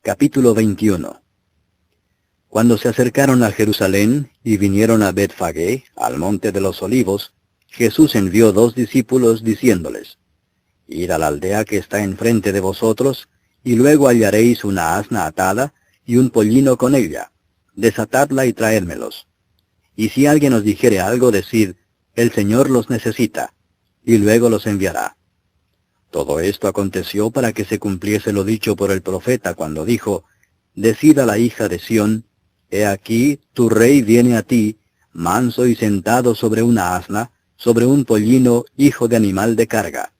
Capítulo 21. Cuando se acercaron a Jerusalén y vinieron a Betfagé, al monte de los olivos, Jesús envió 2 discípulos diciéndoles: Id a la aldea que está enfrente de vosotros, y luego hallaréis una asna atada y un pollino con ella. Desatadla y traédmelos. Y si alguien os dijere algo, decid: El Señor los necesita, y luego los enviará. Todo esto aconteció para que se cumpliese lo dicho por el profeta cuando dijo: Decid a la hija de Sión: He aquí, tu rey viene a ti, manso y sentado sobre una asna, sobre un pollino, hijo de animal de carga.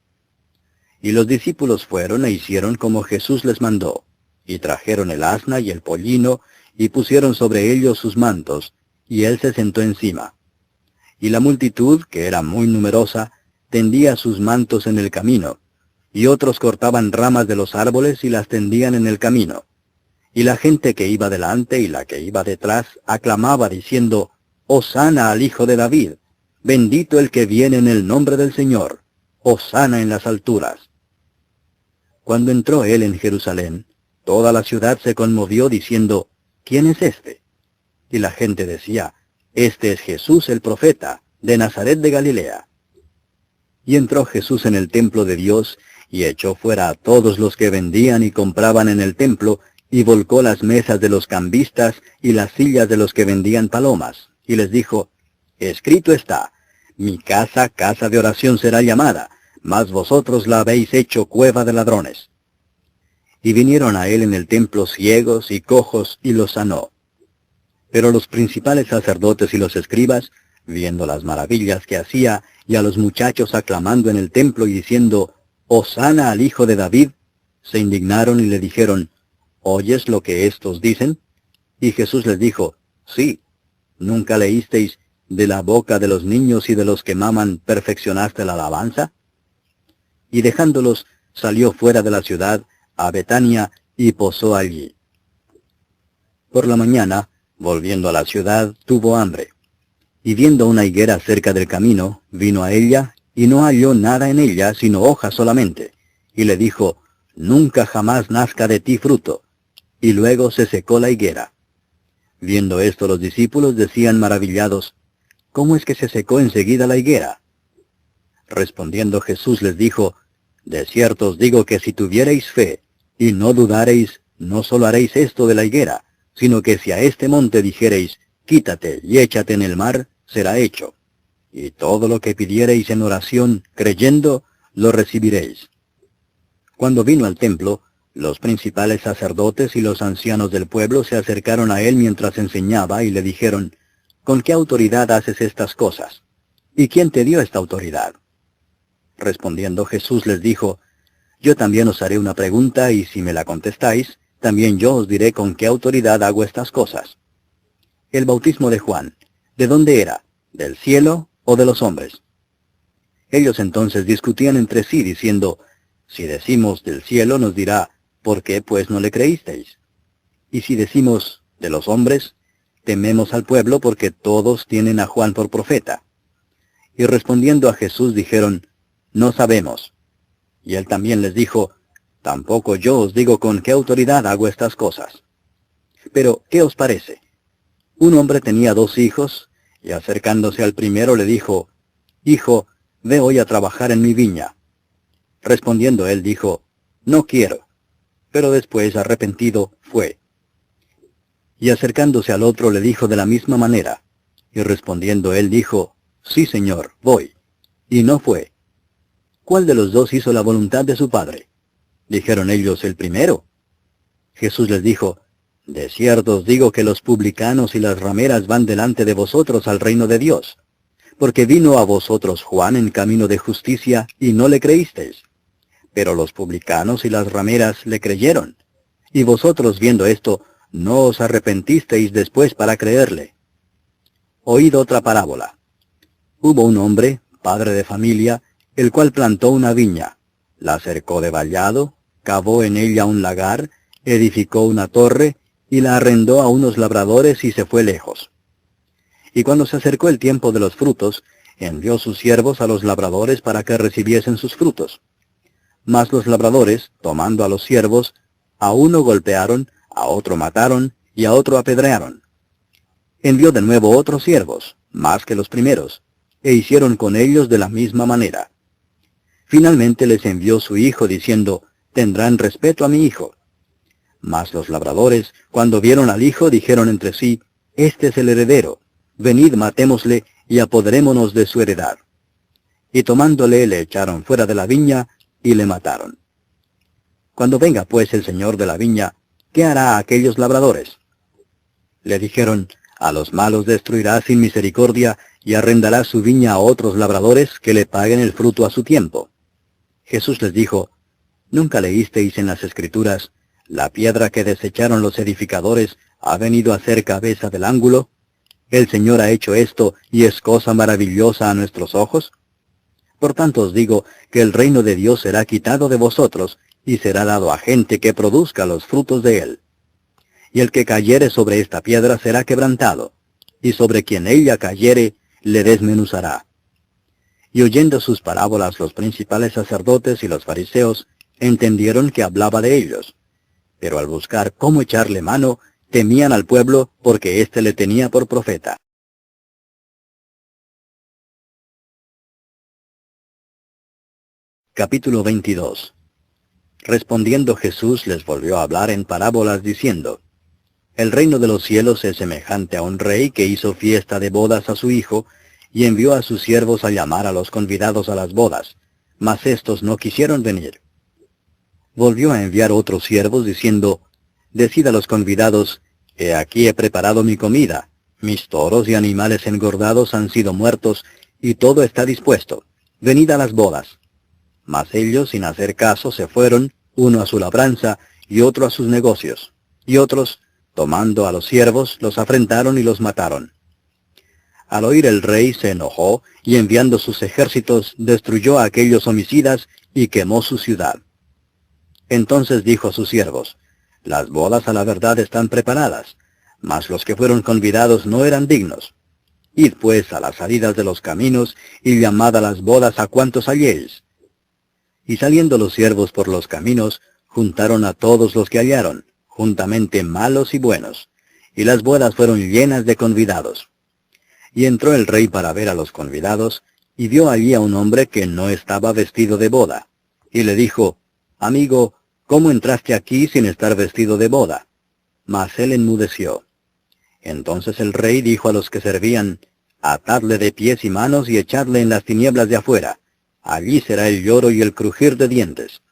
Y los discípulos fueron e hicieron como Jesús les mandó, y trajeron el asna y el pollino, y pusieron sobre ellos sus mantos, y él se sentó encima. Y la multitud, que era muy numerosa, tendía sus mantos en el camino, y otros cortaban ramas de los árboles y las tendían en el camino. Y la gente que iba delante y la que iba detrás aclamaba diciendo: Hosana al Hijo de David, bendito el que viene en el nombre del Señor, Hosana en las alturas. Cuando entró él en Jerusalén, toda la ciudad se conmovió diciendo: ¿Quién es este? Y la gente decía: Este es Jesús el profeta, de Nazaret de Galilea. Y entró Jesús en el templo de Dios, y echó fuera a todos los que vendían y compraban en el templo, y volcó las mesas de los cambistas y las sillas de los que vendían palomas, y les dijo: Escrito está: Mi casa, casa de oración será llamada, mas vosotros la habéis hecho cueva de ladrones. Y vinieron a él en el templo ciegos y cojos, y los sanó. Pero los principales sacerdotes y los escribas, viendo las maravillas que hacía, y a los muchachos aclamando en el templo y diciendo: Hosana al Hijo de David, se indignaron y le dijeron: ¿Oyes lo que éstos dicen? Y Jesús les dijo: Sí. ¿Nunca leísteis: de la boca de los niños y de los que maman perfeccionaste la alabanza? Y dejándolos, salió fuera de la ciudad, a Betania, y posó allí. Por la mañana, volviendo a la ciudad, tuvo hambre. Y viendo una higuera cerca del camino, vino a ella, y no halló nada en ella, sino hojas solamente. Y le dijo: Nunca jamás nazca de ti fruto. Y luego se secó la higuera. Viendo esto los discípulos decían maravillados: ¿Cómo es que se secó enseguida la higuera? Respondiendo Jesús les dijo: De cierto os digo que si tuviereis fe, y no dudareis, no solo haréis esto de la higuera, sino que si a este monte dijereis: Quítate y échate en el mar, será hecho. Y todo lo que pidiereis en oración, creyendo, lo recibiréis. Cuando vino al templo, los principales sacerdotes y los ancianos del pueblo se acercaron a él mientras enseñaba y le dijeron: ¿Con qué autoridad haces estas cosas? ¿Y quién te dio esta autoridad? Respondiendo Jesús les dijo: Yo también os haré una pregunta, y si me la contestáis, también yo os diré con qué autoridad hago estas cosas. El bautismo de Juan, ¿de dónde era? ¿Del cielo o de los hombres? Ellos entonces discutían entre sí, diciendo: Si decimos del cielo, nos dirá: ¿Por qué pues no le creísteis? Y si decimos de los hombres, tememos al pueblo, porque todos tienen a Juan por profeta. Y respondiendo a Jesús dijeron: No sabemos. Y él también les dijo: Tampoco yo os digo con qué autoridad hago estas cosas. Pero, ¿qué os parece? Un hombre tenía 2 hijos, y acercándose al primero le dijo: Hijo, ve hoy a trabajar en mi viña. Respondiendo él dijo: No quiero. Pero después, arrepentido, fue. Y acercándose al otro le dijo de la misma manera. Y respondiendo él dijo: Sí, Señor, voy. Y no fue. ¿Cuál de los 2 hizo la voluntad de su padre? Dijeron ellos: El primero. Jesús les dijo: De cierto os digo que los publicanos y las rameras van delante de vosotros al reino de Dios. Porque vino a vosotros Juan en camino de justicia, y no le creísteis. Pero los publicanos y las rameras le creyeron. Y vosotros, viendo esto, no os arrepentisteis después para creerle. Oíd otra parábola. Hubo un hombre, padre de familia, el cual plantó una viña, la cercó de vallado, cavó en ella un lagar, edificó una torre, y la arrendó a unos labradores y se fue lejos. Y cuando se acercó el tiempo de los frutos, envió sus siervos a los labradores para que recibiesen sus frutos. Mas los labradores, tomando a los siervos, a uno golpearon, a otro mataron, y a otro apedrearon. Envió de nuevo otros siervos, más que los primeros, e hicieron con ellos de la misma manera. Finalmente les envió su hijo, diciendo, tendrán respeto a mi hijo. Mas los labradores, cuando vieron al hijo, dijeron entre sí, este es el heredero, venid matémosle, y apoderémonos de su heredad. Y tomándole le echaron fuera de la viña, y le mataron. Cuando venga pues el señor de la viña, ¿qué hará a aquellos labradores? Le dijeron, a los malos destruirá sin misericordia, y arrendará su viña a otros labradores que le paguen el fruto a su tiempo. Jesús les dijo, ¿nunca leísteis en las Escrituras, la piedra que desecharon los edificadores ha venido a ser cabeza del ángulo? El Señor ha hecho esto, y es cosa maravillosa a nuestros ojos. Por tanto os digo que el reino de Dios será quitado de vosotros, y será dado a gente que produzca los frutos de él. Y el que cayere sobre esta piedra será quebrantado, y sobre quien ella cayere, le desmenuzará. Y oyendo sus parábolas los principales sacerdotes y los fariseos, entendieron que hablaba de ellos. Pero al buscar cómo echarle mano, temían al pueblo, porque éste le tenía por profeta. Capítulo 22. Respondiendo Jesús les volvió a hablar en parábolas diciendo, el reino de los cielos es semejante a un rey que hizo fiesta de bodas a su hijo, y envió a sus siervos a llamar a los convidados a las bodas, mas éstos no quisieron venir. Volvió a enviar otros siervos diciendo, decid a los convidados, he aquí he preparado mi comida, mis toros y animales engordados han sido muertos, y todo está dispuesto, venid a las bodas. Mas ellos, sin hacer caso, se fueron, uno a su labranza, y otro a sus negocios. Y otros, tomando a los siervos, los afrentaron y los mataron. Al oír el rey se enojó, y enviando sus ejércitos, destruyó a aquellos homicidas, y quemó su ciudad. Entonces dijo a sus siervos, las bodas a la verdad están preparadas, mas los que fueron convidados no eran dignos. Id pues a las salidas de los caminos, y llamad a las bodas a cuantos halléis. Y saliendo los siervos por los caminos, juntaron a todos los que hallaron, juntamente malos y buenos, y las bodas fueron llenas de convidados. Y entró el rey para ver a los convidados, y vio allí a un hombre que no estaba vestido de boda, y le dijo, amigo, ¿cómo entraste aquí sin estar vestido de boda? Mas él enmudeció. Entonces el rey dijo a los que servían, atadle de pies y manos y echadle en las tinieblas de afuera. Allí será el lloro y el crujir de dientes,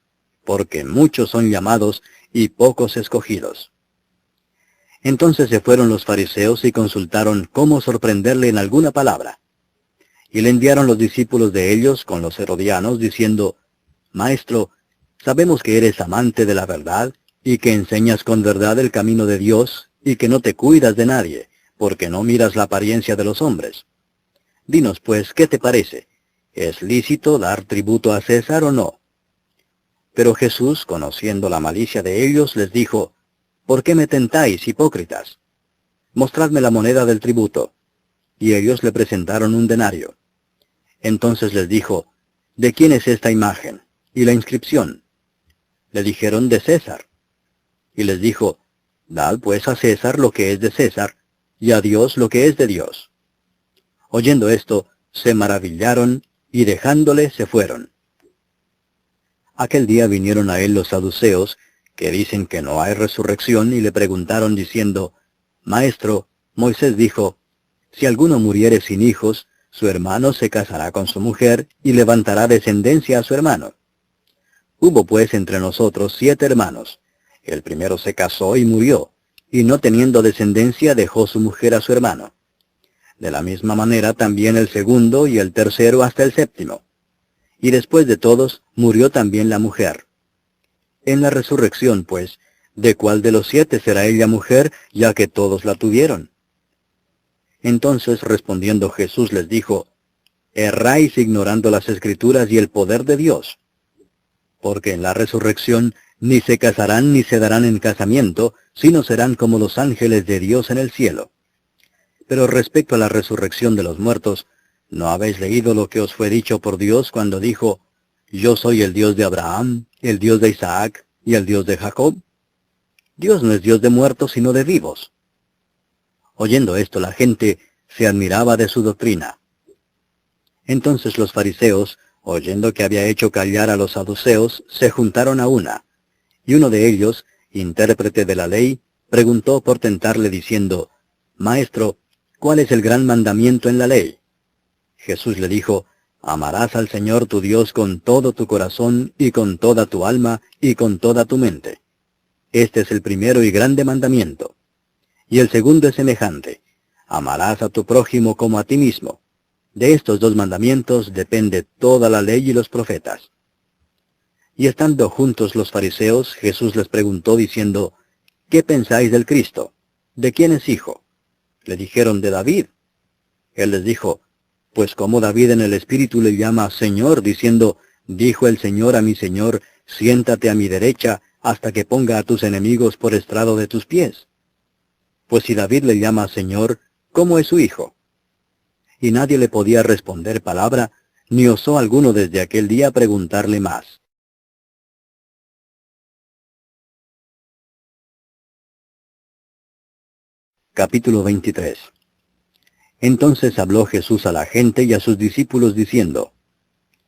porque muchos son llamados y pocos escogidos. Entonces se fueron los fariseos y consultaron cómo sorprenderle en alguna palabra. Y le enviaron los discípulos de ellos con los herodianos, diciendo, Maestro, sabemos que eres amante de la verdad, y que enseñas con verdad el camino de Dios, y que no te cuidas de nadie, porque no miras la apariencia de los hombres. Dinos pues, ¿qué te parece? ¿Es lícito dar tributo a César o no? Pero Jesús, conociendo la malicia de ellos, les dijo, ¿por qué me tentáis, hipócritas? Mostradme la moneda del tributo. Y ellos le presentaron un denario. Entonces les dijo, ¿de quién es esta imagen? ¿Y la inscripción? Le dijeron, de César. Y les dijo, dad pues a César lo que es de César, y a Dios lo que es de Dios. Oyendo esto, se maravillaron, y dejándole se fueron. Aquel día vinieron a él los saduceos, que dicen que no hay resurrección, y le preguntaron diciendo, Maestro, Moisés dijo, si alguno muriere sin hijos, su hermano se casará con su mujer, y levantará descendencia a su hermano. Hubo pues entre nosotros 7 hermanos. El primero se casó y murió, y no teniendo descendencia dejó su mujer a su hermano. De la misma manera también el segundo y el tercero hasta el séptimo. Y después de todos, murió también la mujer. En la resurrección, pues, ¿de cuál de los 7 será ella mujer, ya que todos la tuvieron? Entonces respondiendo Jesús les dijo, erráis ignorando las Escrituras y el poder de Dios. Porque en la resurrección ni se casarán ni se darán en casamiento, sino serán como los ángeles de Dios en el cielo. Pero respecto a la resurrección de los muertos, ¿no habéis leído lo que os fue dicho por Dios cuando dijo, yo soy el Dios de Abraham, el Dios de Isaac y el Dios de Jacob? Dios no es Dios de muertos, sino de vivos. Oyendo esto, la gente se admiraba de su doctrina. Entonces los fariseos, oyendo que había hecho callar a los saduceos, se juntaron a una. Y uno de ellos, intérprete de la ley, preguntó por tentarle diciendo, Maestro, ¿cuál es el gran mandamiento en la ley? Jesús le dijo, Amarás al Señor tu Dios con todo tu corazón, y con toda tu alma, y con toda tu mente. Este es el primero y grande mandamiento. Y el segundo es semejante, amarás a tu prójimo como a ti mismo. De estos dos mandamientos depende toda la ley y los profetas. Y estando juntos los fariseos, Jesús les preguntó diciendo, ¿qué pensáis del Cristo? ¿De quién es hijo? Le dijeron, de David. Él les dijo, pues como David en el Espíritu le llama Señor, diciendo, dijo el Señor a mi Señor, siéntate a mi derecha, hasta que ponga a tus enemigos por estrado de tus pies. Pues si David le llama Señor, ¿cómo es su hijo? Y nadie le podía responder palabra, ni osó alguno desde aquel día preguntarle más. Capítulo 23. Entonces habló Jesús a la gente y a sus discípulos diciendo,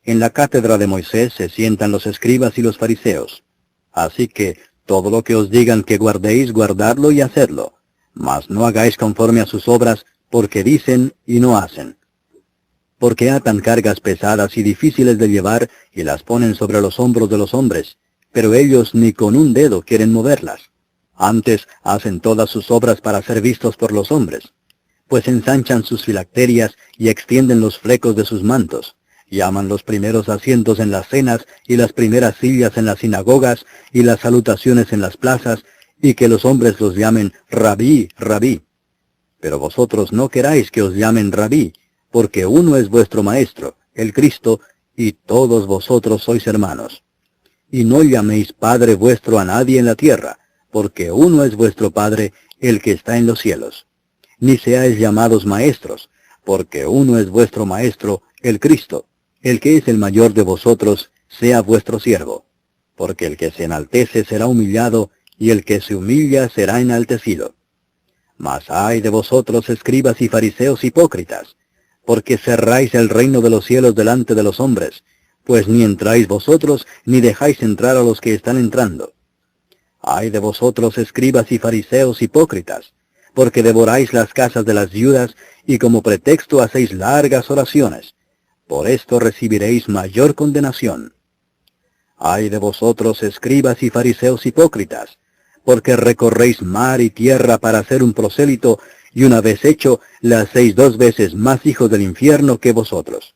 En la cátedra de Moisés se sientan los escribas y los fariseos. Así que todo lo que os digan que guardéis, guardadlo y hacedlo. Mas no hagáis conforme a sus obras, porque dicen y no hacen. Porque atan cargas pesadas y difíciles de llevar, y las ponen sobre los hombros de los hombres, pero ellos ni con un dedo quieren moverlas. Antes hacen todas sus obras para ser vistos por los hombres. Pues ensanchan sus filacterias y extienden los flecos de sus mantos. Llaman los primeros asientos en las cenas y las primeras sillas en las sinagogas y las salutaciones en las plazas, y que los hombres los llamen Rabí, Rabí. Pero vosotros no queráis que os llamen Rabí, porque uno es vuestro Maestro, el Cristo, y todos vosotros sois hermanos. Y no llaméis Padre vuestro a nadie en la tierra, porque uno es vuestro Padre, el que está en los cielos. Ni seáis llamados maestros, porque uno es vuestro Maestro, el Cristo. El que es el mayor de vosotros, sea vuestro siervo. Porque el que se enaltece será humillado, y el que se humilla será enaltecido. Mas ay de vosotros, escribas y fariseos hipócritas, porque cerráis el reino de los cielos delante de los hombres, pues ni entráis vosotros, ni dejáis entrar a los que están entrando. Ay de vosotros, escribas y fariseos hipócritas, porque devoráis las casas de las viudas, y como pretexto hacéis largas oraciones. Por esto recibiréis mayor condenación. Ay de vosotros, escribas y fariseos hipócritas, porque recorréis mar y tierra para hacer un prosélito, y una vez hecho, le hacéis 2 veces más hijos del infierno que vosotros.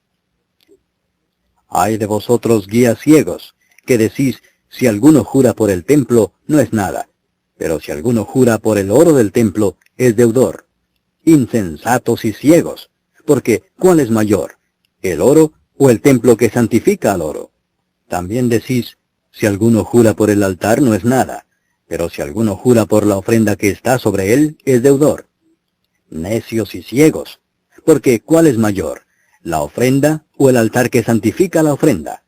Ay de vosotros, guías ciegos, que decís, si alguno jura por el templo, no es nada, pero si alguno jura por el oro del templo, es deudor. Insensatos y ciegos, porque ¿cuál es mayor, el oro o el templo que santifica al oro? También decís, si alguno jura por el altar, no es nada, pero si alguno jura por la ofrenda que está sobre él, es deudor. Necios y ciegos, porque ¿cuál es mayor, la ofrenda o el altar que santifica la ofrenda?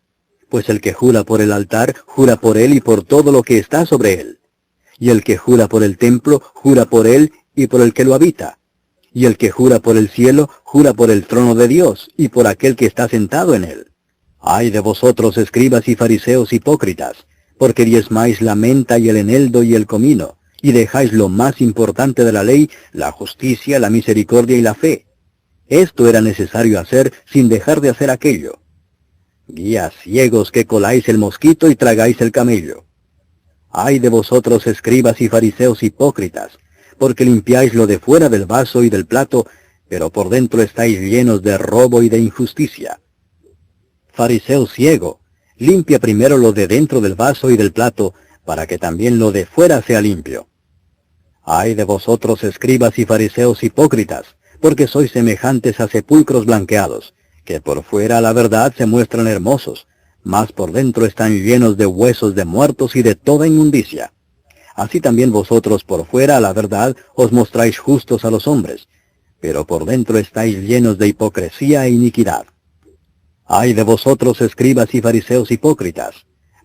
Pues el que jura por el altar, jura por él y por todo lo que está sobre él. Y el que jura por el templo, jura por él y por el que lo habita. Y el que jura por el cielo, jura por el trono de Dios y por aquel que está sentado en él. Ay de vosotros, escribas y fariseos hipócritas, porque diezmáis la menta y el eneldo y el comino, y dejáis lo más importante de la ley, la justicia, la misericordia y la fe. Esto era necesario hacer sin dejar de hacer aquello. Guías ciegos que coláis el mosquito y tragáis el camello. Ay de vosotros, escribas y fariseos hipócritas, porque limpiáis lo de fuera del vaso y del plato, pero por dentro estáis llenos de robo y de injusticia. Fariseo ciego, limpia primero lo de dentro del vaso y del plato, para que también lo de fuera sea limpio. Ay de vosotros, escribas y fariseos hipócritas, porque sois semejantes a sepulcros blanqueados, que por fuera a la verdad se muestran hermosos, mas por dentro están llenos de huesos de muertos y de toda inmundicia. Así también vosotros por fuera a la verdad os mostráis justos a los hombres, pero por dentro estáis llenos de hipocresía e iniquidad. Ay de vosotros, escribas y fariseos hipócritas,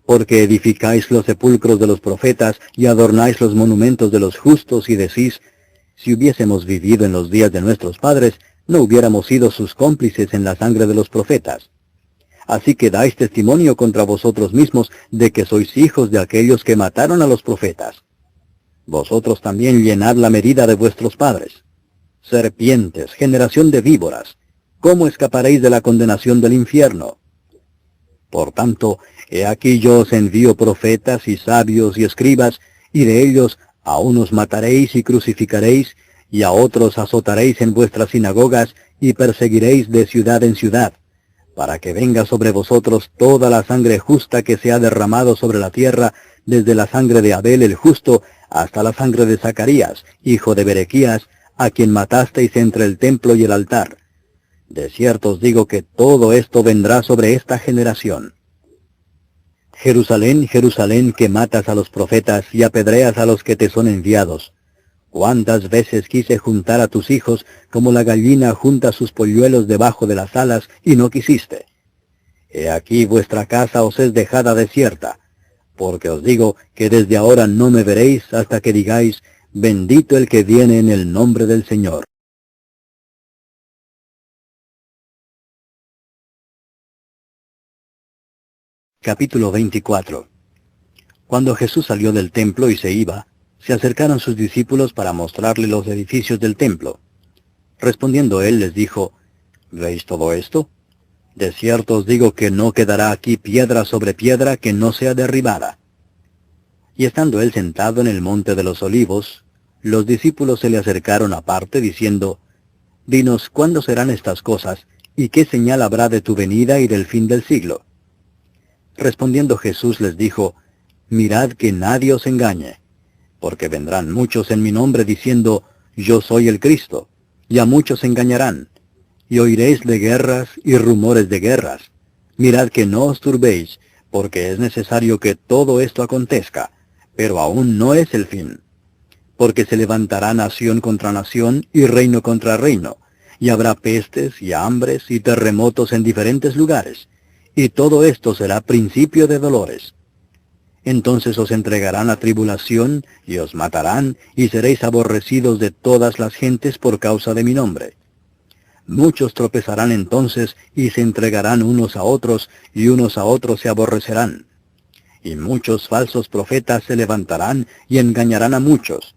Porque edificáis los sepulcros de los profetas y adornáis los monumentos de los justos y decís, si hubiésemos vivido en los días de nuestros padres, no hubiéramos sido sus cómplices en la sangre de los profetas. Así que dais testimonio contra vosotros mismos de que sois hijos de aquellos que mataron a los profetas. Vosotros también llenad la medida de vuestros padres. Serpientes, generación de víboras, ¿cómo escaparéis de la condenación del infierno? Por tanto, he aquí yo os envío profetas y sabios y escribas, y de ellos a unos mataréis y crucificaréis, y a otros azotaréis en vuestras sinagogas, y perseguiréis de ciudad en ciudad, para que venga sobre vosotros toda la sangre justa que se ha derramado sobre la tierra, desde la sangre de Abel el justo, hasta la sangre de Zacarías, hijo de Berequías, a quien matasteis entre el templo y el altar. De cierto os digo que todo esto vendrá sobre esta generación. Jerusalén, Jerusalén, que matas a los profetas y apedreas a los que te son enviados. ¿Cuántas veces quise juntar a tus hijos como la gallina junta sus polluelos debajo de las alas, y no quisiste? He aquí vuestra casa os es dejada desierta, porque os digo que desde ahora no me veréis hasta que digáis, bendito el que viene en el nombre del Señor. Capítulo 24. Cuando Jesús salió del templo y se iba, se acercaron sus discípulos para mostrarle los edificios del templo. Respondiendo él les dijo, ¿veis todo esto? De cierto os digo que no quedará aquí piedra sobre piedra que no sea derribada. Y estando él sentado en el monte de los olivos, los discípulos se le acercaron aparte diciendo, Dinos, ¿cuándo serán estas cosas, y qué señal habrá de tu venida y del fin del siglo? Respondiendo Jesús les dijo, Mirad que nadie os engañe, porque vendrán muchos en mi nombre diciendo, Yo soy el Cristo, y a muchos engañarán, y oiréis de guerras y rumores de guerras. Mirad que no os turbéis, porque es necesario que todo esto acontezca, pero aún no es el fin. Porque se levantará nación contra nación y reino contra reino, y habrá pestes y hambres y terremotos en diferentes lugares, y todo esto será principio de dolores. Entonces os entregarán a tribulación, y os matarán, y seréis aborrecidos de todas las gentes por causa de mi nombre. Muchos tropezarán entonces, y se entregarán unos a otros, y unos a otros se aborrecerán. Y muchos falsos profetas se levantarán, y engañarán a muchos.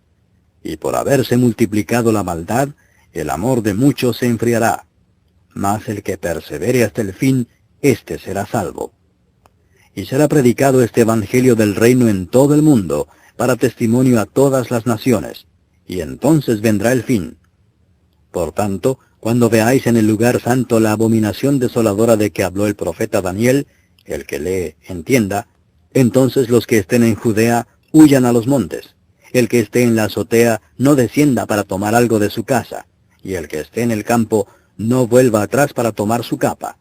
Y por haberse multiplicado la maldad, el amor de muchos se enfriará. Mas el que persevere hasta el fin, éste será salvo. Y será predicado este evangelio del reino en todo el mundo, para testimonio a todas las naciones, y entonces vendrá el fin. Por tanto, cuando veáis en el lugar santo la abominación desoladora de que habló el profeta Daniel, el que lee, entienda, entonces los que estén en Judea huyan a los montes. El que esté en la azotea no descienda para tomar algo de su casa, y el que esté en el campo no vuelva atrás para tomar su capa.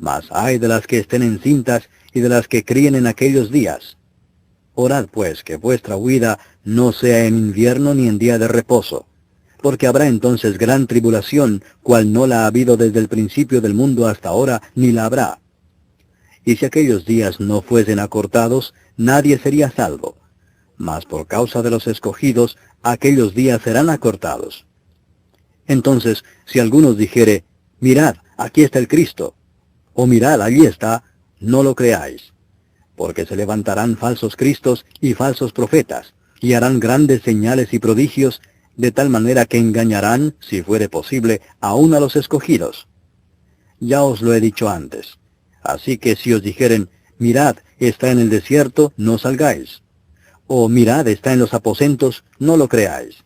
Mas ay de las que estén encintas y de las que críen en aquellos días. Orad pues que vuestra huida no sea en invierno ni en día de reposo, porque habrá entonces gran tribulación, cual no la ha habido desde el principio del mundo hasta ahora, ni la habrá. Y si aquellos días no fuesen acortados, nadie sería salvo. Mas por causa de los escogidos, aquellos días serán acortados. Entonces, si algunos dijere, mirad, aquí está el Cristo, o mirad, allí está, no lo creáis. Porque se levantarán falsos cristos y falsos profetas, y harán grandes señales y prodigios, de tal manera que engañarán, si fuere posible, aún a los escogidos. Ya os lo he dicho antes. Así que si os dijeren, mirad, está en el desierto, no salgáis. O mirad, está en los aposentos, no lo creáis.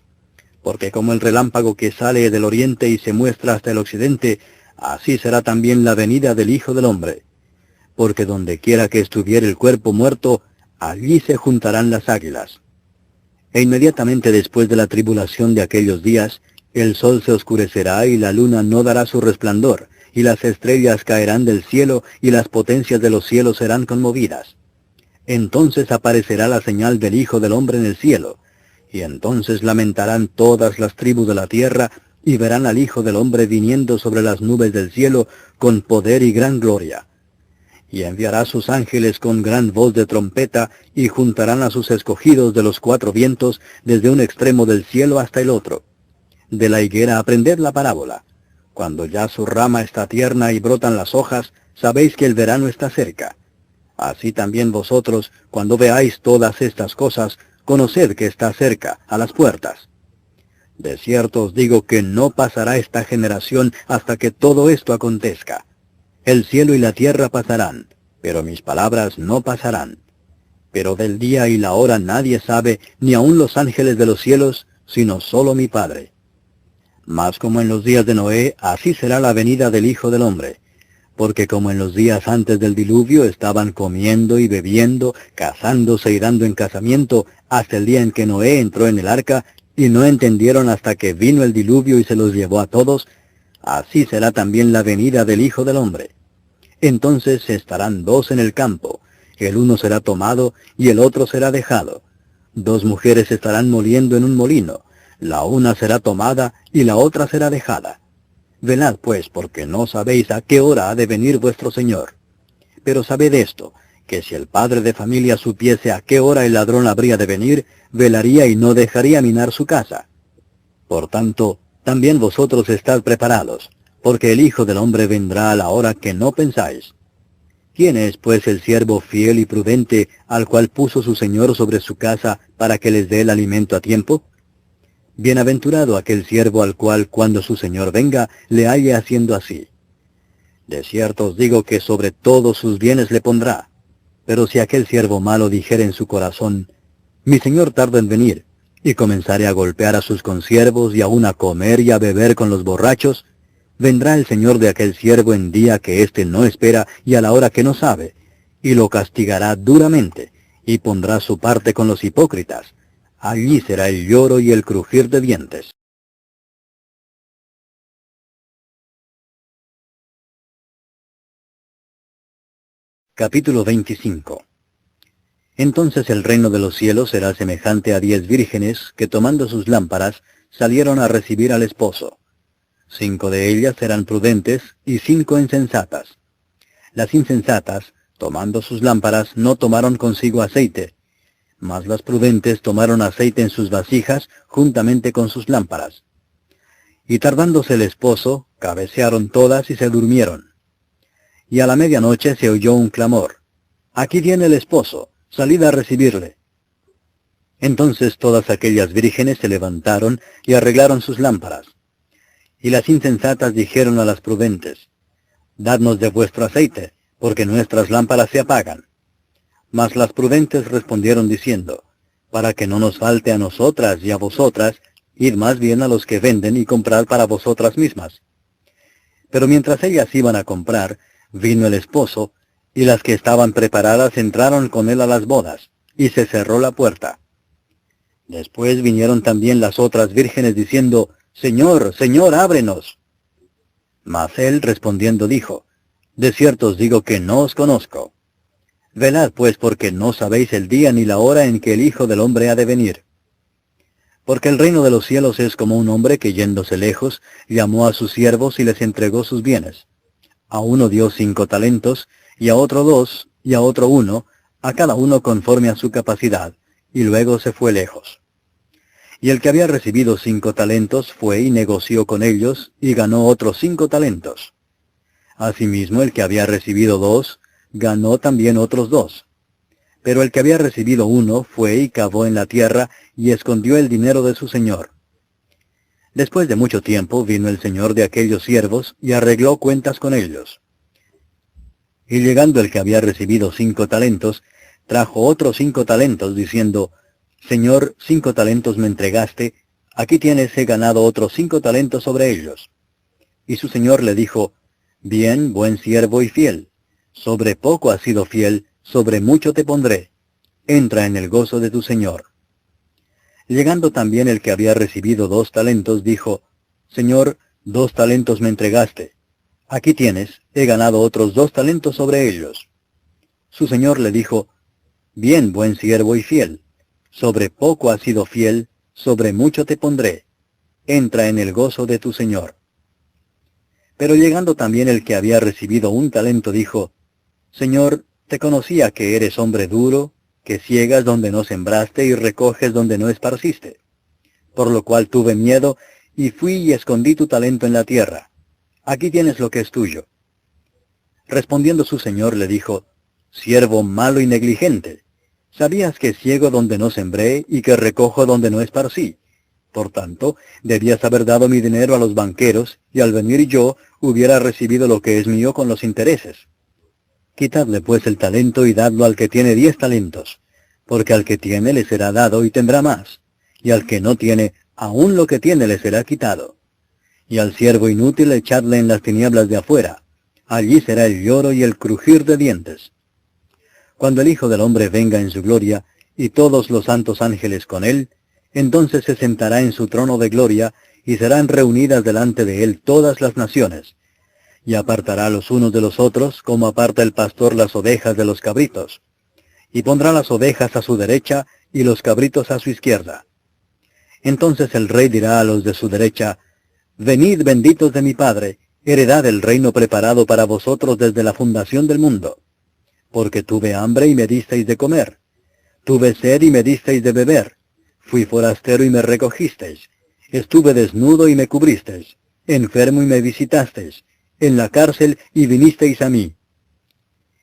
Porque como el relámpago que sale del oriente y se muestra hasta el occidente, así será también la venida del Hijo del Hombre. Porque donde quiera que estuviere el cuerpo muerto, allí se juntarán las águilas. E inmediatamente después de la tribulación de aquellos días, el sol se oscurecerá y la luna no dará su resplandor, y las estrellas caerán del cielo, y las potencias de los cielos serán conmovidas. Entonces aparecerá la señal del Hijo del Hombre en el cielo, y entonces lamentarán todas las tribus de la tierra, y verán al Hijo del Hombre viniendo sobre las nubes del cielo, con poder y gran gloria. y enviará sus ángeles con gran voz de trompeta, y juntarán a sus escogidos de los cuatro vientos, desde un extremo del cielo hasta el otro. De la higuera aprended la parábola. Cuando ya su rama está tierna y brotan las hojas, sabéis que el verano está cerca. Así también vosotros, cuando veáis todas estas cosas, conoced que está cerca, a las puertas. De cierto os digo que no pasará esta generación hasta que todo esto acontezca. El cielo y la tierra pasarán, pero mis palabras no pasarán. Pero del día y la hora nadie sabe, ni aun los ángeles de los cielos, sino solo mi Padre. Mas como en los días de Noé, así será la venida del Hijo del Hombre. Porque como en los días antes del diluvio estaban comiendo y bebiendo, casándose y dando en casamiento, hasta el día en que Noé entró en el arca, y no entendieron hasta que vino el diluvio y se los llevó a todos, así será también la venida del Hijo del Hombre. Entonces estarán dos en el campo, el uno será tomado y el otro será dejado. Dos mujeres estarán moliendo en un molino, la una será tomada y la otra será dejada. Velad pues, porque no sabéis a qué hora ha de venir vuestro Señor. Pero sabed esto, que si el padre de familia supiese a qué hora el ladrón habría de venir, velaría y no dejaría minar su casa. Por tanto, también vosotros estad preparados, porque el Hijo del Hombre vendrá a la hora que no pensáis. ¿Quién es pues el siervo fiel y prudente, al cual puso su Señor sobre su casa, para que les dé el alimento a tiempo? Bienaventurado aquel siervo al cual, cuando su Señor venga, le halle haciendo así. De cierto os digo que sobre todos sus bienes le pondrá. Pero si aquel siervo malo dijere en su corazón, mi Señor tarda en venir, y comenzare a golpear a sus consiervos, y aun a comer y a beber con los borrachos, vendrá el Señor de aquel siervo en día que éste no espera y a la hora que no sabe, y lo castigará duramente, y pondrá su parte con los hipócritas. Allí será el lloro y el crujir de dientes. Capítulo 25. Entonces el reino de los cielos será semejante a 10 vírgenes que tomando sus lámparas salieron a recibir al esposo. 5 de ellas eran prudentes y 5 insensatas. Las insensatas, tomando sus lámparas, no tomaron consigo aceite, mas las prudentes tomaron aceite en sus vasijas juntamente con sus lámparas. Y tardándose el esposo, cabecearon todas y se durmieron. Y a la medianoche se oyó un clamor: «Aquí viene el esposo, salid a recibirle». Entonces todas aquellas vírgenes se levantaron y arreglaron sus lámparas. Y las insensatas dijeron a las prudentes: «Dadnos de vuestro aceite, porque nuestras lámparas se apagan». Mas las prudentes respondieron diciendo: «Para que no nos falte a nosotras y a vosotras, id más bien a los que venden y comprad para vosotras mismas». Pero mientras ellas iban a comprar, vino el esposo, y las que estaban preparadas entraron con él a las bodas, y se cerró la puerta. Después vinieron también las otras vírgenes diciendo: «Señor, Señor, ábrenos». Mas él respondiendo dijo: «De cierto os digo que no os conozco. Velad pues, porque no sabéis el día ni la hora en que el Hijo del Hombre ha de venir. Porque el reino de los cielos es como un hombre que, yéndose lejos, llamó a sus siervos y les entregó sus bienes. A uno dio 5 talentos, y a otro 2, y a otro 1, a cada uno conforme a su capacidad, y luego se fue lejos. Y el que había recibido 5 talentos fue y negoció con ellos, y ganó otros 5 talentos. Asimismo el que había recibido 2, ganó también otros 2. Pero el que había recibido 1 fue y cavó en la tierra, y escondió el dinero de su señor. Después de mucho tiempo vino el señor de aquellos siervos, y arregló cuentas con ellos. Y llegando el que había recibido 5 talentos, trajo otros 5 talentos, diciendo: «Señor, 5 talentos me entregaste, aquí tienes, he ganado otros 5 talentos sobre ellos». Y su señor le dijo: «Bien, buen siervo y fiel. Sobre poco has sido fiel, sobre mucho te pondré. Entra en el gozo de tu señor». Llegando también el que había recibido 2 talentos, dijo: «Señor, 2 talentos me entregaste. Aquí tienes, he ganado otros 2 talentos sobre ellos». Su señor le dijo: «Bien, buen siervo y fiel. Sobre poco has sido fiel, sobre mucho te pondré. Entra en el gozo de tu señor». Pero llegando también el que había recibido 1 talento, dijo: Señor, te conocía que eres hombre duro, que ciegas donde no sembraste y recoges donde no esparciste. Por lo cual tuve miedo, y fui y escondí tu talento en la tierra. Aquí tienes lo que es tuyo. Respondiendo su señor le dijo, siervo malo y negligente, ¿sabías que ciego donde no sembré y que recojo donde no esparcí? Por tanto, debías haber dado mi dinero a los banqueros, y al venir yo hubiera recibido lo que es mío con los intereses. Quitadle pues el talento y dadlo al que tiene 10 talentos, porque al que tiene le será dado y tendrá más, y al que no tiene, aún lo que tiene le será quitado. Y al siervo inútil echadle en las tinieblas de afuera, allí será el lloro y el crujir de dientes. Cuando el Hijo del Hombre venga en su gloria, y todos los santos ángeles con él, entonces se sentará en su trono de gloria, y serán reunidas delante de él todas las naciones, y apartará los unos de los otros, como aparta el pastor las ovejas de los cabritos, y pondrá las ovejas a su derecha, y los cabritos a su izquierda. Entonces el rey dirá a los de su derecha, venid benditos de mi Padre, heredad el reino preparado para vosotros desde la fundación del mundo. Porque tuve hambre y me disteis de comer, tuve sed y me disteis de beber, fui forastero y me recogisteis, estuve desnudo y me cubristeis, enfermo y me visitasteis, en la cárcel y vinisteis a mí.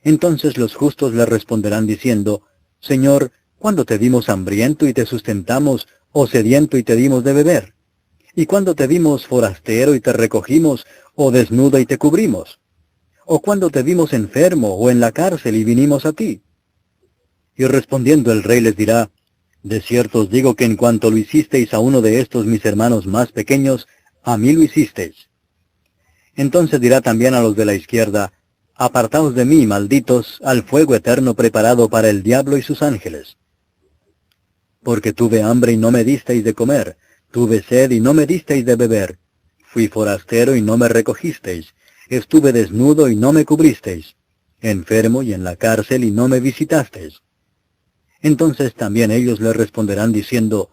Entonces los justos le responderán diciendo, Señor, ¿cuándo te vimos hambriento y te sustentamos, o sediento y te dimos de beber? ¿Y cuándo te vimos forastero y te recogimos, o desnudo y te cubrimos? ¿O cuándo te vimos enfermo o en la cárcel y vinimos a ti? Y respondiendo el rey les dirá, de cierto os digo que en cuanto lo hicisteis a uno de estos mis hermanos más pequeños, a mí lo hicisteis. Entonces dirá también a los de la izquierda, apartaos de mí, malditos, al fuego eterno preparado para el diablo y sus ángeles. Porque tuve hambre y no me disteis de comer, tuve sed y no me disteis de beber, fui forastero y no me recogisteis, estuve desnudo y no me cubristeis, enfermo y en la cárcel y no me visitasteis. Entonces también ellos le responderán diciendo,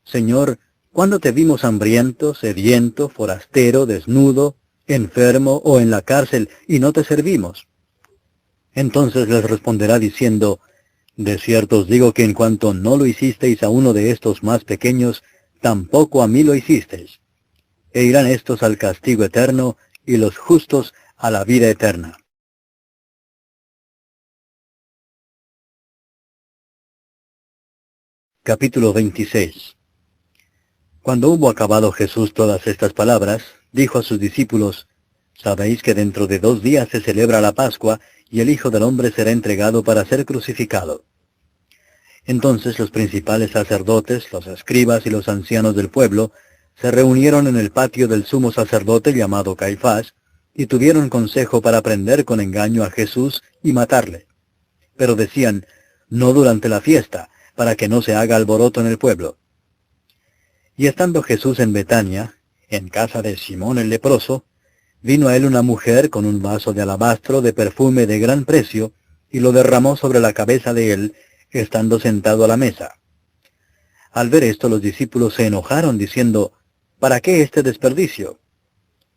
Señor, ¿cuándo te vimos hambriento, sediento, forastero, desnudo, enfermo o en la cárcel y no te servimos? Entonces les responderá diciendo, de cierto os digo que en cuanto no lo hicisteis a uno de estos más pequeños, tampoco a mí lo hicisteis. E irán estos al castigo eterno, y los justos a la vida eterna. Capítulo 26. Cuando hubo acabado Jesús todas estas palabras, dijo a sus discípulos, Sabéis que dentro de 2 días se celebra la Pascua, y el Hijo del Hombre será entregado para ser crucificado. Entonces los principales sacerdotes, los escribas y los ancianos del pueblo se reunieron en el patio del sumo sacerdote llamado Caifás, y tuvieron consejo para prender con engaño a Jesús y matarle. Pero decían, no durante la fiesta, para que no se haga alboroto en el pueblo. Y estando Jesús en Betania, en casa de Simón el leproso, vino a él una mujer con un vaso de alabastro de perfume de gran precio, y lo derramó sobre la cabeza de él, estando sentado a la mesa. Al ver esto los discípulos se enojaron, diciendo, ¿para qué este desperdicio?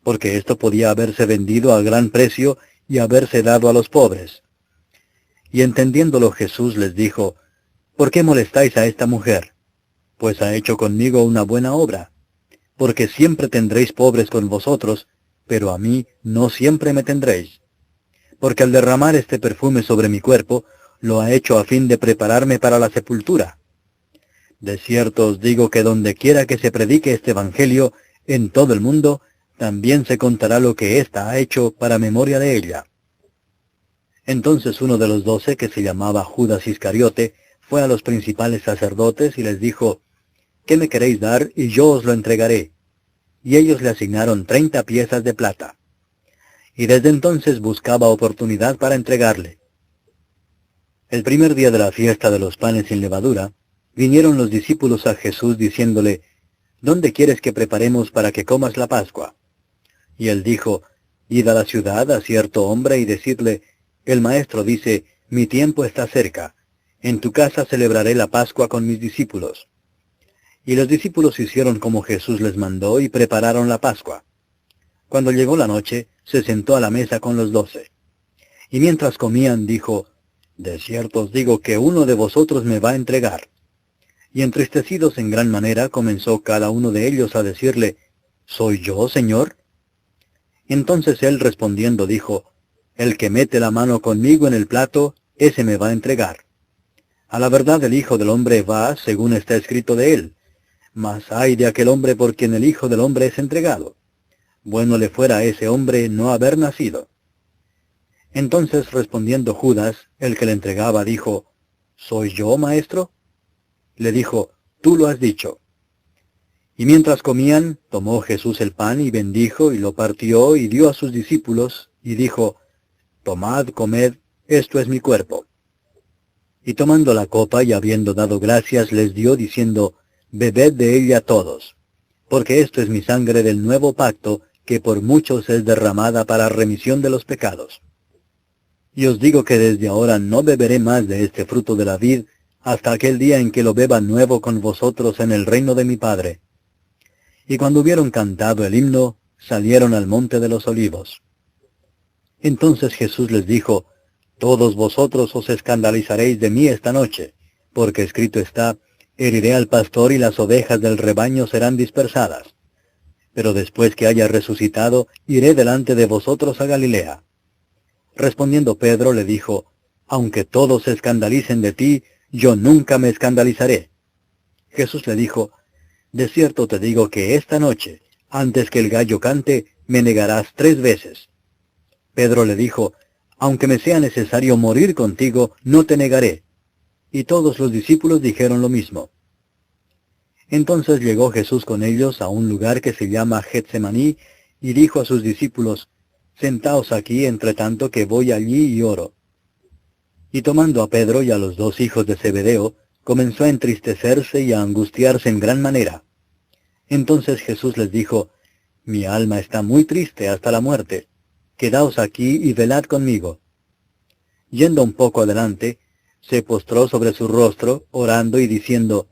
Porque esto podía haberse vendido a gran precio y haberse dado a los pobres. Y entendiéndolo Jesús les dijo, ¿por qué molestáis a esta mujer? Pues ha hecho conmigo una buena obra. Porque siempre tendréis pobres con vosotros, pero a mí no siempre me tendréis. Porque al derramar este perfume sobre mi cuerpo, lo ha hecho a fin de prepararme para la sepultura. De cierto os digo que donde quiera que se predique este evangelio, en todo el mundo, también se contará lo que ésta ha hecho para memoria de ella. Entonces uno de los 12, que se llamaba Judas Iscariote, fue a los principales sacerdotes y les dijo, ¿qué me queréis dar y yo os lo entregaré? Y ellos le asignaron 30 piezas de plata. Y desde entonces buscaba oportunidad para entregarle. El primer día de la fiesta de los panes sin levadura, vinieron los discípulos a Jesús diciéndole, ¿dónde quieres que preparemos para que comas la Pascua? Y él dijo, id a la ciudad a cierto hombre y decidle, el maestro dice, mi tiempo está cerca, en tu casa celebraré la Pascua con mis discípulos. Y los discípulos hicieron como Jesús les mandó y prepararon la Pascua. Cuando llegó la noche, se sentó a la mesa con los 12. Y mientras comían, dijo, de cierto os digo que uno de vosotros me va a entregar. Y entristecidos en gran manera, comenzó cada uno de ellos a decirle, ¿soy yo, Señor? Entonces él respondiendo dijo, el que mete la mano conmigo en el plato, ese me va a entregar. A la verdad el Hijo del Hombre va, según está escrito de él. Mas ay de aquel hombre por quien el Hijo del Hombre es entregado. Bueno le fuera a ese hombre no haber nacido. Entonces respondiendo Judas, el que le entregaba, dijo, ¿soy yo, maestro? Le dijo, tú lo has dicho. Y mientras comían, tomó Jesús el pan y bendijo y lo partió y dio a sus discípulos, y dijo, tomad, comed, esto es mi cuerpo. Y tomando la copa y habiendo dado gracias, les dio, diciendo, bebed de ella todos, porque esto es mi sangre del nuevo pacto, que por muchos es derramada para remisión de los pecados. Y os digo que desde ahora no beberé más de este fruto de la vid, hasta aquel día en que lo beba nuevo con vosotros en el reino de mi Padre. Y cuando hubieron cantado el himno, salieron al monte de los olivos. Entonces Jesús les dijo, todos vosotros os escandalizaréis de mí esta noche, porque escrito está, heriré al pastor y las ovejas del rebaño serán dispersadas. Pero después que haya resucitado, iré delante de vosotros a Galilea. Respondiendo Pedro le dijo, aunque todos se escandalicen de ti, yo nunca me escandalizaré. Jesús le dijo, de cierto te digo que esta noche, antes que el gallo cante, me negarás 3 veces. Pedro le dijo, aunque me sea necesario morir contigo, no te negaré. Y todos los discípulos dijeron lo mismo. Entonces llegó Jesús con ellos a un lugar que se llama Getsemaní, y dijo a sus discípulos, sentaos aquí entre tanto que voy allí y oro. Y tomando a Pedro y a los 2 hijos de Zebedeo, comenzó a entristecerse y a angustiarse en gran manera. Entonces Jesús les dijo, mi alma está muy triste hasta la muerte, quedaos aquí y velad conmigo. Yendo un poco adelante, se postró sobre su rostro, orando y diciendo,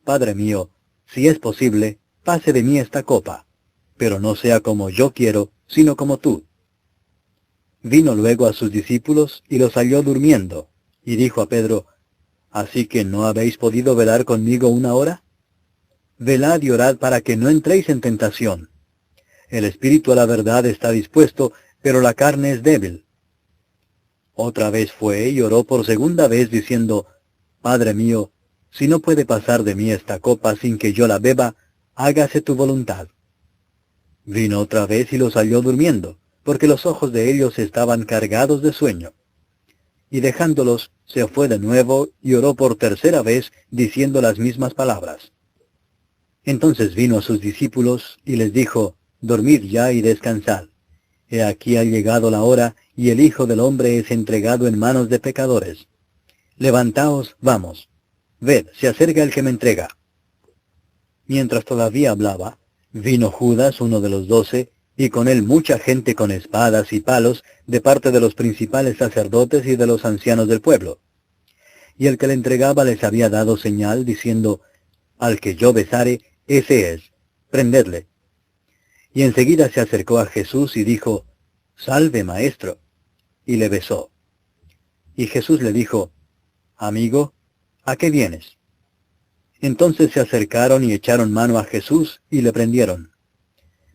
Padre mío, si es posible, pase de mí esta copa, pero no sea como yo quiero, sino como tú. Vino luego a sus discípulos y los halló durmiendo, y dijo a Pedro, ¿así que no habéis podido velar conmigo 1 hora? Velad y orad para que no entréis en tentación. El espíritu a la verdad está dispuesto, pero la carne es débil. Otra vez fue y oró por segunda vez diciendo, Padre mío, si no puede pasar de mí esta copa sin que yo la beba, hágase tu voluntad. Vino otra vez y los halló durmiendo, porque los ojos de ellos estaban cargados de sueño. Y dejándolos, se fue de nuevo y oró por tercera vez, diciendo las mismas palabras. Entonces vino a sus discípulos y les dijo, dormid ya y descansad. He aquí ha llegado la hora, y el Hijo del Hombre es entregado en manos de pecadores. Levantaos, vamos. Ved, se acerca el que me entrega. Mientras todavía hablaba, vino Judas, uno de los 12, y con él mucha gente con espadas y palos, de parte de los principales sacerdotes y de los ancianos del pueblo. Y el que le entregaba les había dado señal, diciendo, al que yo besare, ese es, prendedle. Y enseguida se acercó a Jesús y dijo, Salve, maestro, y le besó. Y Jesús le dijo, Amigo, ¿a qué vienes? Entonces se acercaron y echaron mano a Jesús y le prendieron.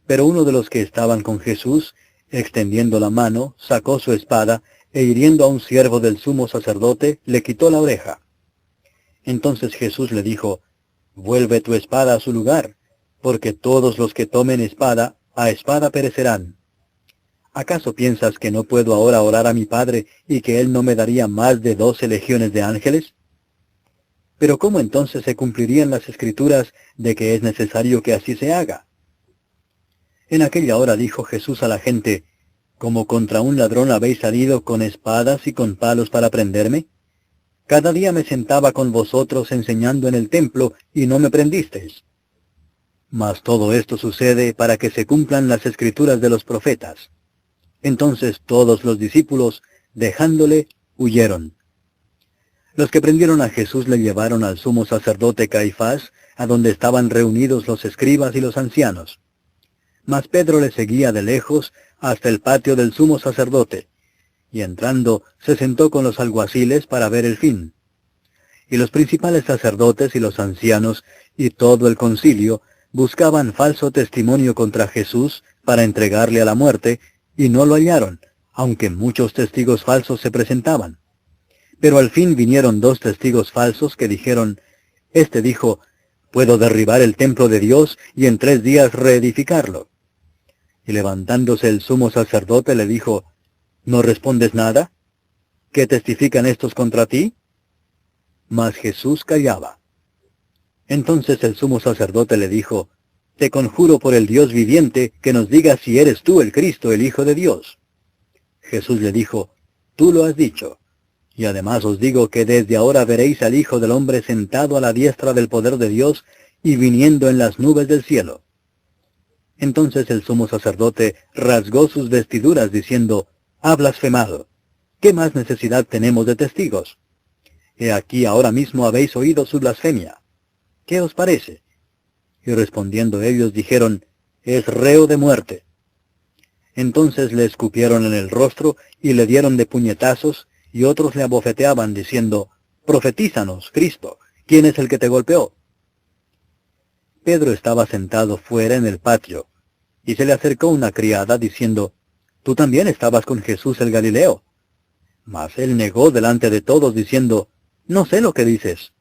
Pero uno de los que estaban con Jesús, extendiendo la mano, sacó su espada, e hiriendo a un siervo del sumo sacerdote, le quitó la oreja. Entonces Jesús le dijo, Vuelve tu espada a su lugar, porque todos los que tomen espada, a espada perecerán. ¿Acaso piensas que no puedo ahora orar a mi Padre, y que Él no me daría más de 12 legiones de ángeles? Pero ¿cómo entonces se cumplirían las Escrituras de que es necesario que así se haga? En aquella hora dijo Jesús a la gente, ¿como contra un ladrón habéis salido con espadas y con palos para prenderme? Cada día me sentaba con vosotros enseñando en el templo, y no me prendisteis. Mas todo esto sucede para que se cumplan las Escrituras de los profetas. Entonces todos los discípulos, dejándole, huyeron. Los que prendieron a Jesús le llevaron al sumo sacerdote Caifás, a donde estaban reunidos los escribas y los ancianos. Mas Pedro le seguía de lejos hasta el patio del sumo sacerdote, y entrando se sentó con los alguaciles para ver el fin. Y los principales sacerdotes y los ancianos y todo el concilio buscaban falso testimonio contra Jesús para entregarle a la muerte, y no lo hallaron, aunque muchos testigos falsos se presentaban. Pero al fin vinieron 2 testigos falsos que dijeron, este dijo, puedo derribar el templo de Dios y en 3 días reedificarlo. Y levantándose el sumo sacerdote le dijo, ¿no respondes nada? ¿Qué testifican estos contra ti? Mas Jesús callaba. Entonces el sumo sacerdote le dijo, te conjuro por el Dios viviente que nos digas si eres tú el Cristo, el Hijo de Dios. Jesús le dijo, tú lo has dicho. Y además os digo que desde ahora veréis al Hijo del Hombre sentado a la diestra del poder de Dios y viniendo en las nubes del cielo. Entonces el sumo sacerdote rasgó sus vestiduras diciendo, ha blasfemado. ¿Qué más necesidad tenemos de testigos? He aquí ahora mismo habéis oído su blasfemia. ¿Qué os parece? Y respondiendo ellos dijeron, es reo de muerte. Entonces le escupieron en el rostro y le dieron de puñetazos, y otros le abofeteaban diciendo, profetízanos, Cristo, ¿quién es el que te golpeó? Pedro estaba sentado fuera en el patio, y se le acercó una criada diciendo, tú también estabas con Jesús el Galileo. Mas él negó delante de todos diciendo, no sé lo que dices.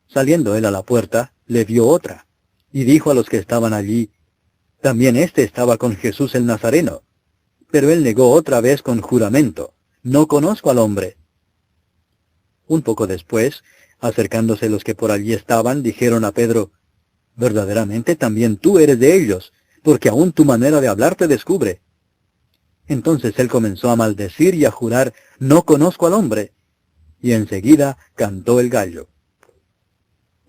Saliendo él a la puerta, le vio otra, y dijo a los que estaban allí, también éste estaba con Jesús el Nazareno. Pero él negó otra vez con juramento, no conozco al hombre. Un poco después, acercándose los que por allí estaban, dijeron a Pedro, verdaderamente también tú eres de ellos, porque aún tu manera de hablar te descubre. Entonces él comenzó a maldecir y a jurar, no conozco al hombre. Y enseguida cantó el gallo.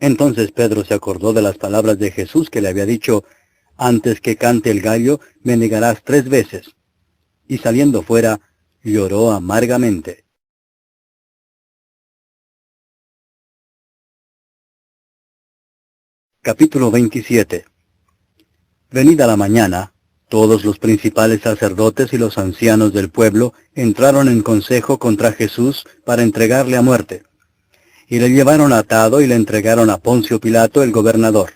Entonces Pedro se acordó de las palabras de Jesús que le había dicho, antes que cante el gallo, me negarás 3 veces. Y saliendo fuera, lloró amargamente. Capítulo 27. Venida la mañana, todos los principales sacerdotes y los ancianos del pueblo entraron en consejo contra Jesús para entregarle a muerte. Y le llevaron atado y le entregaron a Poncio Pilato el gobernador.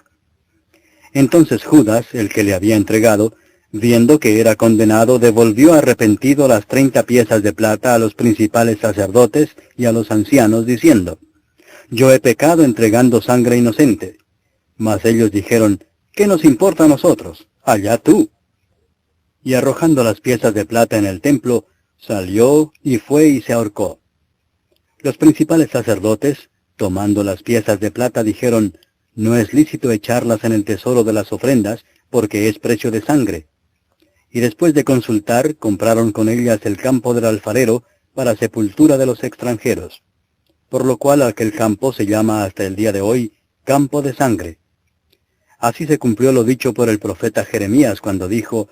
Entonces Judas, el que le había entregado, viendo que era condenado, devolvió arrepentido las 30 piezas de plata a los principales sacerdotes y a los ancianos, diciendo, yo he pecado entregando sangre inocente. Mas ellos dijeron, ¿qué nos importa a nosotros? Allá tú. Y arrojando las piezas de plata en el templo, salió y fue y se ahorcó. Los principales sacerdotes, tomando las piezas de plata, dijeron, no es lícito echarlas en el tesoro de las ofrendas, porque es precio de sangre. Y después de consultar, compraron con ellas el campo del alfarero para sepultura de los extranjeros, por lo cual aquel campo se llama hasta el día de hoy campo de sangre. Así se cumplió lo dicho por el profeta Jeremías cuando dijo,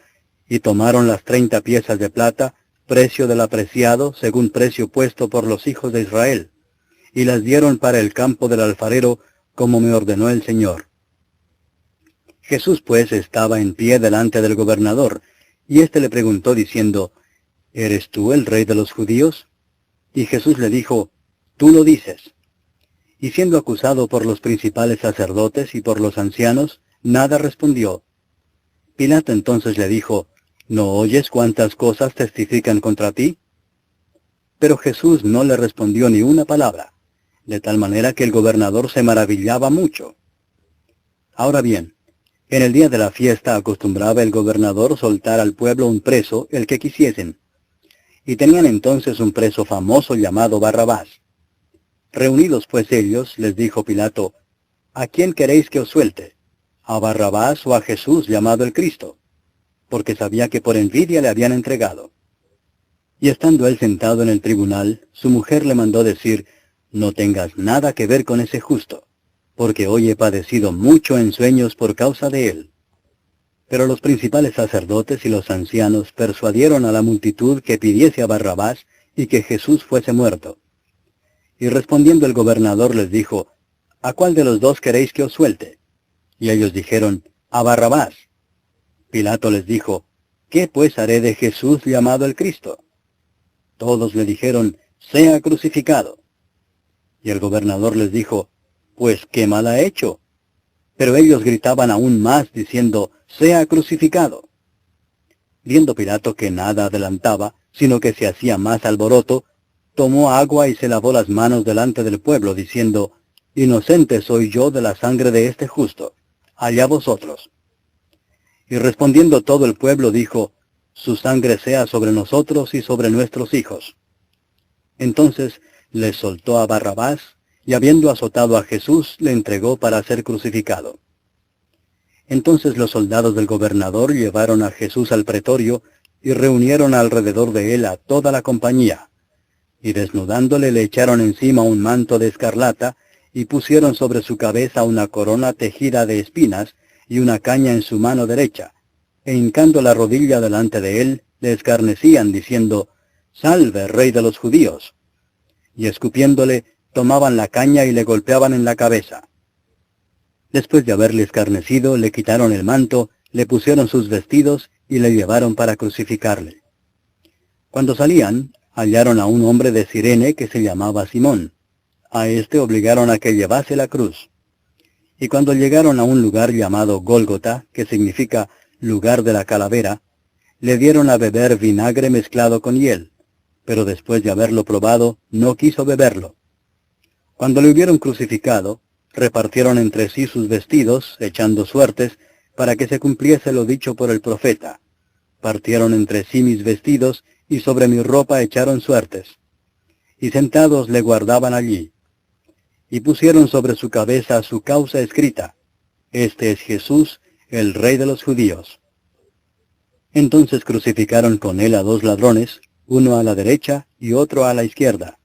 y tomaron las 30 piezas de plata, precio del apreciado, según precio puesto por los hijos de Israel, y las dieron para el campo del alfarero, como me ordenó el Señor. Jesús pues estaba en pie delante del gobernador, y éste le preguntó diciendo, ¿eres tú el rey de los judíos? Y Jesús le dijo, tú lo dices. Y siendo acusado por los principales sacerdotes y por los ancianos, nada respondió. Pilato entonces le dijo, ¿no oyes cuántas cosas testifican contra ti? Pero Jesús no le respondió ni una palabra, de tal manera que el gobernador se maravillaba mucho. Ahora bien, en el día de la fiesta acostumbraba el gobernador soltar al pueblo un preso, el que quisiesen. Y tenían entonces un preso famoso llamado Barrabás. Reunidos pues ellos, les dijo Pilato, ¿a quién queréis que os suelte? ¿A Barrabás o a Jesús llamado el Cristo? Porque sabía que por envidia le habían entregado. Y estando él sentado en el tribunal, su mujer le mandó decir, no tengas nada que ver con ese justo, porque hoy he padecido mucho en sueños por causa de él. Pero los principales sacerdotes y los ancianos persuadieron a la multitud que pidiese a Barrabás y que Jesús fuese muerto. Y respondiendo el gobernador les dijo, ¿a cuál de los dos queréis que os suelte? Y ellos dijeron, a Barrabás. Pilato les dijo, ¿qué pues haré de Jesús llamado el Cristo? todos le dijeron, «Sea crucificado». Y el gobernador les dijo, «Pues, ¿qué mal ha hecho?». Pero ellos gritaban aún más, diciendo, «Sea crucificado». Viendo Pilato que nada adelantaba, sino que se hacía más alboroto, tomó agua y se lavó las manos delante del pueblo, diciendo, «Inocente soy yo de la sangre de este justo, allá vosotros». Y respondiendo todo el pueblo dijo, «Su sangre sea sobre nosotros y sobre nuestros hijos». Entonces les soltó a Barrabás, y habiendo azotado a Jesús, le entregó para ser crucificado. Entonces los soldados del gobernador llevaron a Jesús al pretorio, y reunieron alrededor de él a toda la compañía. Y desnudándole le echaron encima un manto de escarlata, y pusieron sobre su cabeza una corona tejida de espinas, y una caña en su mano derecha, e hincando la rodilla delante de él, le escarnecían, diciendo, «Salve, Rey de los judíos». Y escupiéndole, tomaban la caña y le golpeaban en la cabeza. Después de haberle escarnecido, le quitaron el manto, le pusieron sus vestidos, y le llevaron para crucificarle. Cuando salían, hallaron a un hombre de Cirene que se llamaba Simón. A éste obligaron a que llevase la cruz. Y cuando llegaron a un lugar llamado Gólgota, que significa lugar de la calavera, le dieron a beber vinagre mezclado con hiel, pero después de haberlo probado, no quiso beberlo. Cuando le hubieron crucificado, repartieron entre sí sus vestidos, echando suertes, para que se cumpliese lo dicho por el profeta. Partieron entre sí mis vestidos, y sobre mi ropa echaron suertes. Y sentados le guardaban allí. Y pusieron sobre su cabeza su causa escrita, «Este es Jesús, el Rey de los judíos». Entonces crucificaron con él a 2 ladrones, uno a la derecha y otro a la izquierda.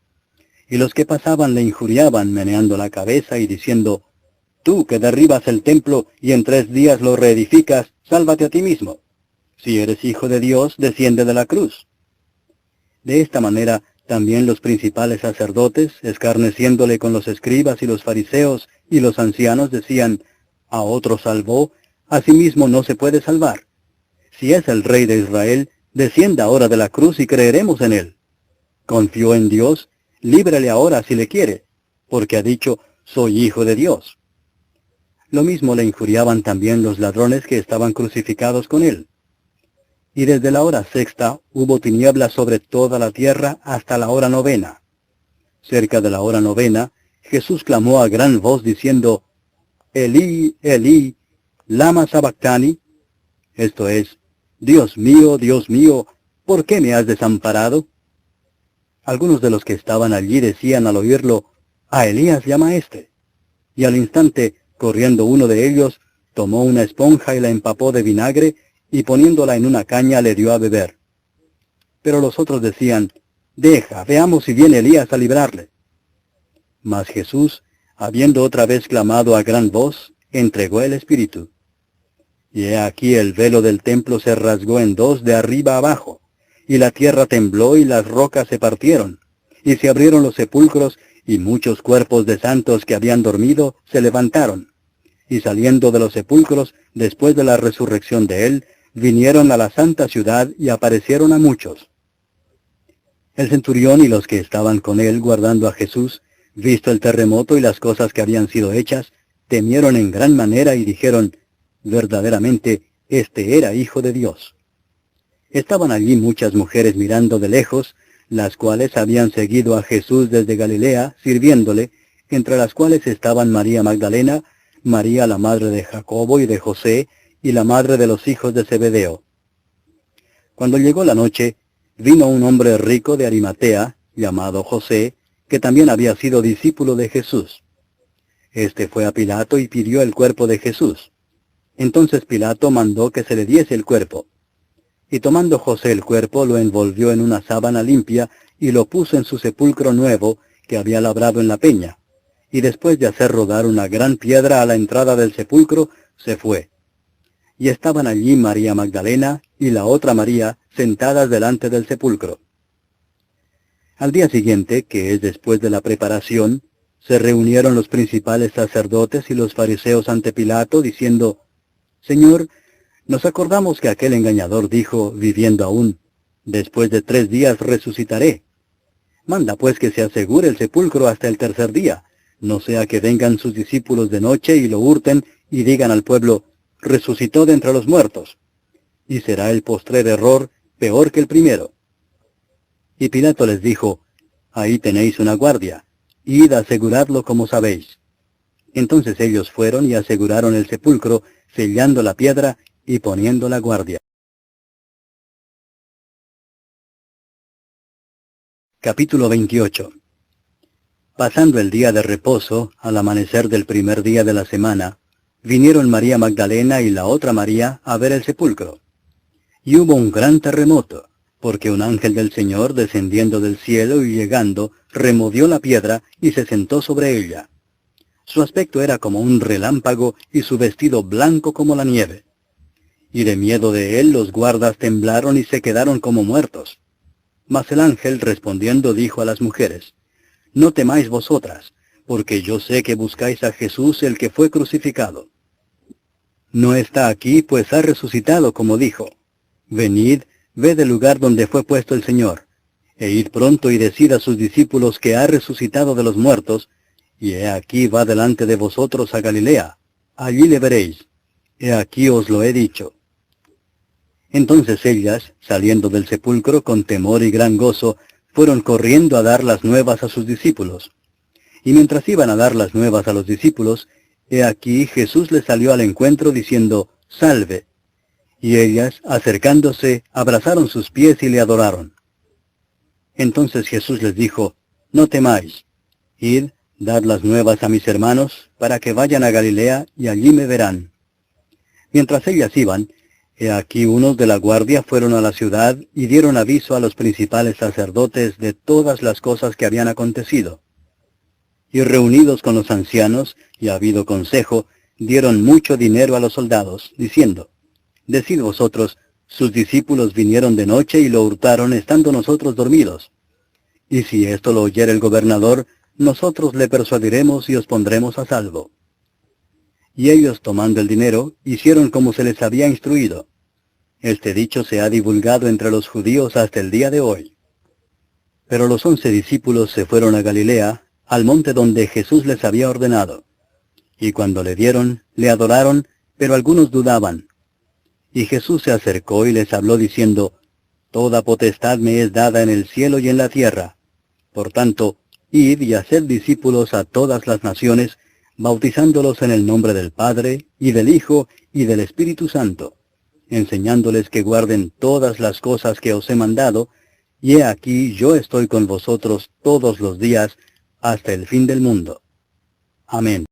Y los que pasaban le injuriaban, meneando la cabeza y diciendo, «Tú que derribas el templo y en 3 días lo reedificas, sálvate a ti mismo. Si eres hijo de Dios, desciende de la cruz». De esta manera, también los principales sacerdotes, escarneciéndole con los escribas y los fariseos y los ancianos, decían, «A otro salvó, a sí mismo no se puede salvar. Si es el Rey de Israel, descienda ahora de la cruz y creeremos en él. Confió en Dios, líbrele ahora si le quiere, porque ha dicho, soy hijo de Dios». Lo mismo le injuriaban también los ladrones que estaban crucificados con él. Y desde la hora 6 hubo tinieblas sobre toda la tierra hasta la hora 9. Cerca de la hora 9, Jesús clamó a gran voz diciendo, «Elí, Elí, lama sabactani», esto es, Dios mío, ¿por qué me has desamparado?» Algunos de los que estaban allí decían al oírlo, «A Elías llama éste». Y al instante, corriendo uno de ellos, tomó una esponja y la empapó de vinagre, y poniéndola en una caña le dio a beber. Pero los otros decían, «Deja, veamos si viene Elías a librarle». Mas Jesús, habiendo otra vez clamado a gran voz, entregó el Espíritu. Y he aquí el velo del templo se rasgó en 2 de arriba abajo, y la tierra tembló y las rocas se partieron, y se abrieron los sepulcros, y muchos cuerpos de santos que habían dormido se levantaron. Y saliendo de los sepulcros, después de la resurrección de él, vinieron a la santa ciudad y aparecieron a muchos. El centurión y los que estaban con él guardando a Jesús, visto el terremoto y las cosas que habían sido hechas, temieron en gran manera y dijeron, verdaderamente, este era Hijo de Dios. Estaban allí muchas mujeres mirando de lejos, las cuales habían seguido a Jesús desde Galilea, sirviéndole, entre las cuales estaban María Magdalena, María la madre de Jacobo y de José, y la madre de los hijos de Zebedeo. Cuando llegó la noche, vino un hombre rico de Arimatea, llamado José, que también había sido discípulo de Jesús. Este fue a Pilato y pidió el cuerpo de Jesús. Entonces Pilato mandó que se le diese el cuerpo. Y tomando José el cuerpo, lo envolvió en una sábana limpia, y lo puso en su sepulcro nuevo, que había labrado en la peña. Y después de hacer rodar una gran piedra a la entrada del sepulcro, se fue. Y estaban allí María Magdalena y la otra María sentadas delante del sepulcro. Al día siguiente, que es después de la preparación, se reunieron los principales sacerdotes y los fariseos ante Pilato, diciendo, «Señor, nos acordamos que aquel engañador dijo, viviendo aún, después de 3 días resucitaré». Manda pues que se asegure el sepulcro hasta el tercer día, no sea que vengan sus discípulos de noche y lo hurten y digan al pueblo, resucitó de entre los muertos. Y será el postrer error peor que el primero. Y Pilato les dijo, ahí tenéis una guardia, id a asegurarlo como sabéis. Entonces ellos fueron y aseguraron el sepulcro, sellando la piedra y poniendo la guardia. Capítulo 28. Pasando el día de reposo, al amanecer del primer día de la semana, vinieron María Magdalena y la otra María a ver el sepulcro. Y hubo un gran terremoto, porque un ángel del Señor, descendiendo del cielo y llegando, removió la piedra y se sentó sobre ella. Su aspecto era como un relámpago y su vestido blanco como la nieve. Y de miedo de él los guardas temblaron y se quedaron como muertos. Mas el ángel respondiendo dijo a las mujeres, no temáis vosotras, porque yo sé que buscáis a Jesús el que fue crucificado. No está aquí, pues ha resucitado como dijo. Venid, ved el lugar donde fue puesto el Señor, e id pronto y decid a sus discípulos que ha resucitado de los muertos, y he aquí va delante de vosotros a Galilea, allí le veréis. He aquí os lo he dicho. Entonces ellas, saliendo del sepulcro con temor y gran gozo, fueron corriendo a dar las nuevas a sus discípulos. Y mientras iban a dar las nuevas a los discípulos, he aquí Jesús les salió al encuentro diciendo, salve. Y ellas, acercándose, abrazaron sus pies y le adoraron. Entonces Jesús les dijo, no temáis, id, dad las nuevas a mis hermanos, para que vayan a Galilea y allí me verán. Mientras ellas iban, he aquí unos de la guardia fueron a la ciudad y dieron aviso a los principales sacerdotes de todas las cosas que habían acontecido. Y reunidos con los ancianos, y habido consejo, dieron mucho dinero a los soldados, diciendo, decid vosotros, sus discípulos vinieron de noche y lo hurtaron estando nosotros dormidos. Y si esto lo oyere el gobernador, nosotros le persuadiremos y os pondremos a salvo. Y ellos, tomando el dinero, hicieron como se les había instruido. Este dicho se ha divulgado entre los judíos hasta el día de hoy. Pero los 11 discípulos se fueron a Galilea, al monte donde Jesús les había ordenado. Y cuando le vieron, le adoraron, pero algunos dudaban. Y Jesús se acercó y les habló diciendo, toda potestad me es dada en el cielo y en la tierra. Por tanto, id y haced discípulos a todas las naciones, bautizándolos en el nombre del Padre, y del Hijo, y del Espíritu Santo, enseñándoles que guarden todas las cosas que os he mandado, y he aquí yo estoy con vosotros todos los días, hasta el fin del mundo. Amén.